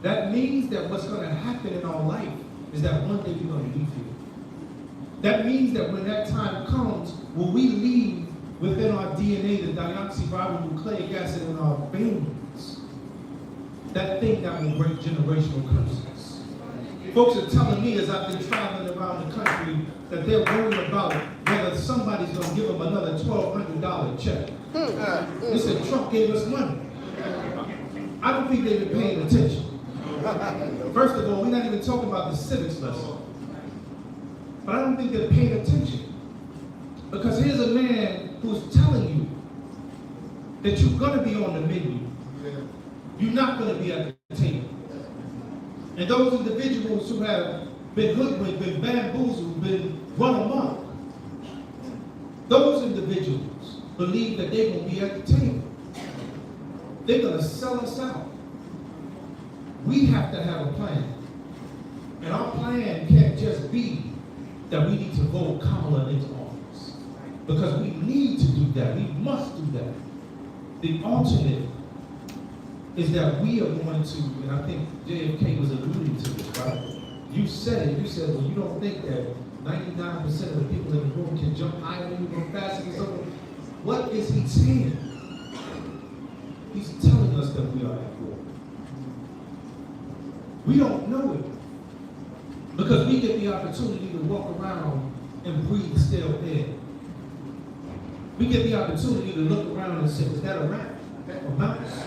L: That means that what's going to happen in our life is that one day we're going to leave here. That means that when that time comes, will we leave within our DNA the deoxyribonucleic acid in our veins? That thing that will break generational curses. Folks are telling me as I've been traveling around the country that they're worried about whether somebody's going to give them another $1,200 check. They said Trump gave us money. I don't think they've been paying attention. First of all, we're not even talking about the civics lesson. But I don't think they're paying attention. Because here's a man who's telling you that you're going to be on the menu. You're not going to be at the table. And those individuals who have been hoodwinked, been bamboozled, been run amok, those individuals believe that they're going to be at the table. They're going to sell us out. We have to have a plan. And our plan can't just be that we need to vote Kamala into office. Because we need to do that. We must do that. The alternate is that we are going to, and I think JFK was alluding to this, right? You said it. You said, well, you don't think that 99% of the people in the room can jump higher than you, run faster than someone. What is he saying? He's telling us that we are at war. We don't know it because we get the opportunity to walk around and breathe stale air. We get the opportunity to look around and say, is that a rat? A mouse?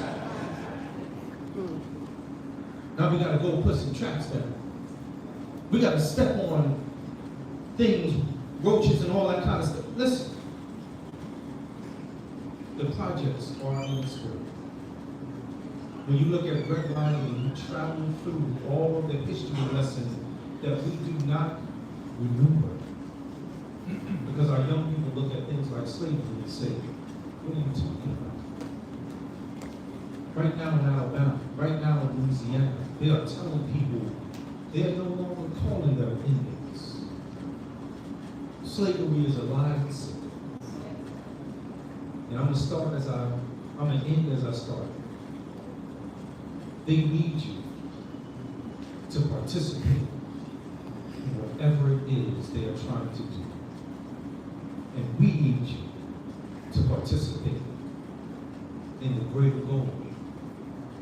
L: Now we gotta go put some traps down. We gotta step on things, roaches and all that kind of stuff. Listen, the projects are in the spirit. When you look at red line and you travel through all of the history lessons that we do not remember. Because our young people look at things like slavery and say, what are you talking about? Right now in Alabama, right now in Louisiana, they are telling people they are no longer calling them inmates. Slavery is alive and sick. And I'm gonna end as I started. They need you to participate in whatever it is they are trying to do. And we need you to participate in the greater goal,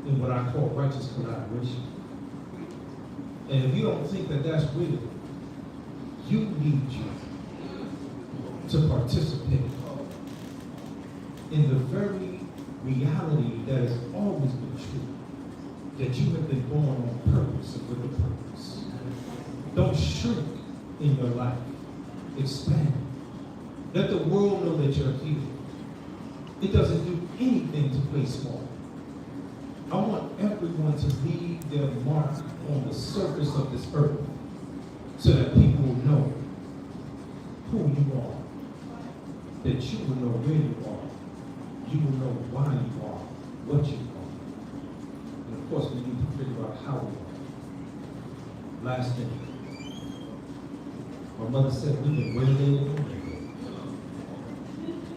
L: in what I call righteous collaboration. And if you don't think that that's real, you need you to participate in the very reality that has always been true. That you have been born on purpose and with a purpose. Don't shrink in your life. Expand. Let the world know that you're here. It doesn't do anything to play small. I want everyone to leave their mark on the surface of this earth so that people will know who you are. That you will know where you are. You will know why you are, what you are. Of course, we need to figure out how we are. Last thing. My mother said we've been waylaid.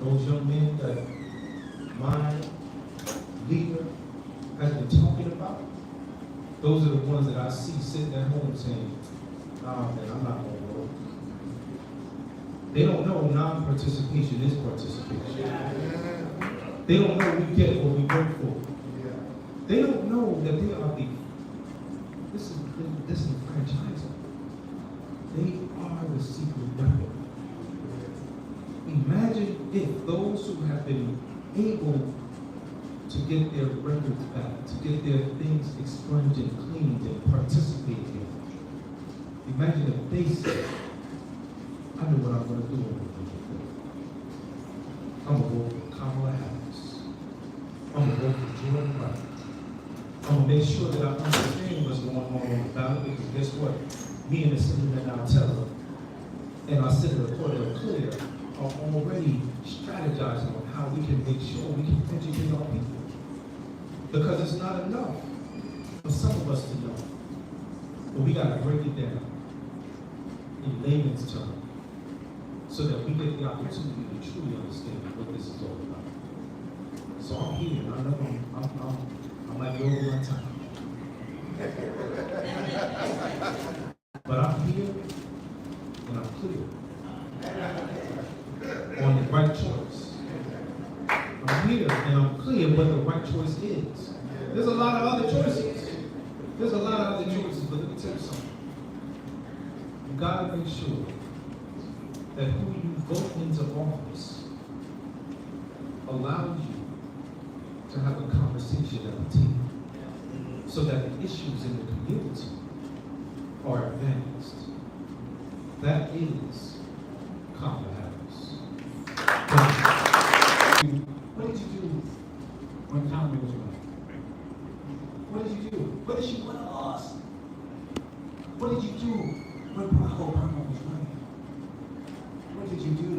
L: Those young men that mind those are the ones that I see sitting at home saying, nah, man, I'm not gonna vote. They don't know non-participation is participation. They don't know we get what we vote for. They don't know that they are this is disenfranchising. They are the secret weapon. Imagine if those who have been able to get their records back, to get their things expunged and cleaned and participate in. Imagine if they said, I know what I'm going to do when we vote. I'm going to vote for Kamala Harris. I'm going to vote for Jordan Wright. I'm going to make sure that I understand what's going on the ballot, because guess what? Me and the Senator Nutella and our Senator Porter Clear are already strategizing on how we can make sure we can educate our people. Because it's not enough for some of us to know. But we got to break it down in layman's terms so that we get the opportunity to truly understand what this is all about. So I'm here, and I know I might be over my time. But I'm here, and I'm clear on the right choice. I'm here, and I'm clear what the right choice is. There's a lot of other choices. There's a lot of other choices, but let me tell you something. You gotta make sure that who you vote into office allows you to have a conversation at the table so that the issues in the community are advanced. That is Kamala Harris.
K: What did you do when Kamala was running? What did you do? What did she want to us? What did you do when Barack Obama was running? What did you do?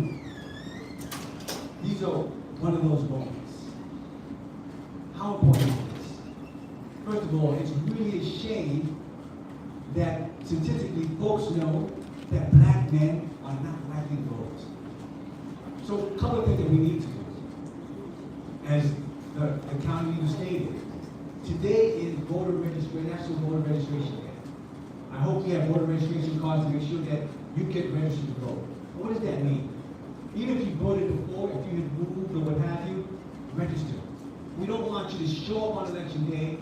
K: These are one of those moments. How important is this? First of all, it's really a shame that statistically folks know that black men are not likely to vote. So a couple of things that we need to do. As the county leader stated, today is National Voter Registration Day. I hope you have voter registration cards to make sure that you get registered to vote. What does that mean? Even if you voted before, if you had moved or what have you, register. We don't want you to show up on election day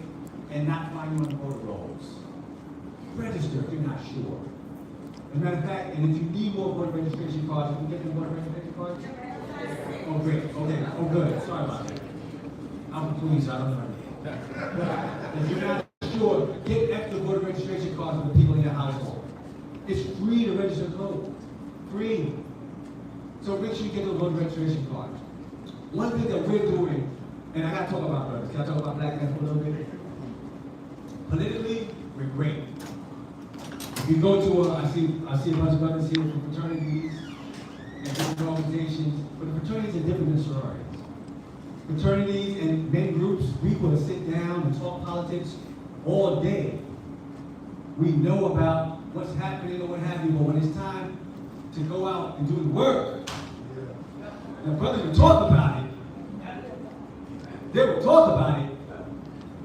K: and not find you on the voter rolls. Register if you're not sure. As a matter of fact, and if you need more voter registration cards, you can get the voter registration cards? Oh, great. Okay. Oh, good. Sorry about that. I'm the police. I don't know. If you're not sure, get extra voter registration cards for the people in your household. It's free to register to vote. Free. So make sure you get those voter registration cards. One thing that we're doing, and I got to talk about brothers. Can I talk about black men for a little bit? Politically, we're great. If you go to I see a bunch of brothers here from fraternities and different organizations, but the fraternities are different than sororities. Fraternities and men groups, we will sit down and talk politics all day. We know about what's happening or what have you, but when it's time to go out and do the work, the brothers will talk about it. They will talk about it,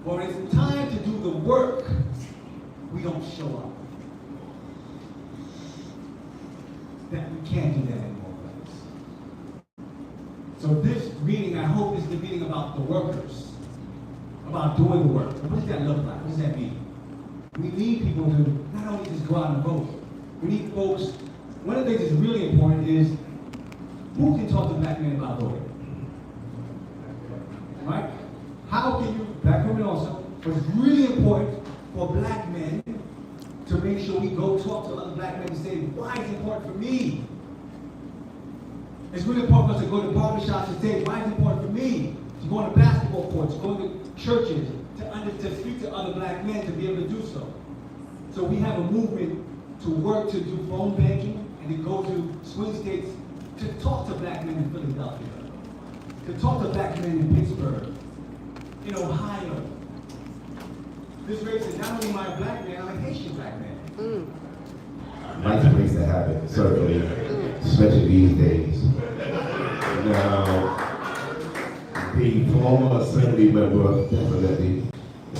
K: but when it's time to do the work, we don't show up. That we can't do that anymore, brothers. So this meeting, I hope, is the meeting about the workers, about doing the work. What does that look like? What does that mean? We need people to not only just go out and vote. We need folks. One of the things that's really important is who can talk to black men about voting? Right? How can you, black women also, but it's really important for black men to make sure we go talk to other black men and say, why is it important for me? It's really important for us to go to barbershops and say, why is it important for me? To go on the basketball courts, to go to churches, to speak to other black men, to be able to do so. So we have a movement to work to do phone banking and to go to swing states to talk to black men in Philadelphia, to talk to black men in Pittsburgh, in Ohio. This race is not only my black man, I'm a Haitian black man.
M: Nice place to have it, certainly, especially these days. Now, the former assembly member, definitely,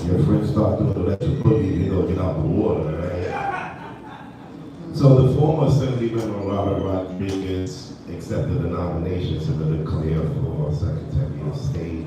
M: your friends start doing the electric boogie, you know, get out the water, right? So the former Assemblymember Robert Rodriguez accepted the nomination to declare for Secretary of State.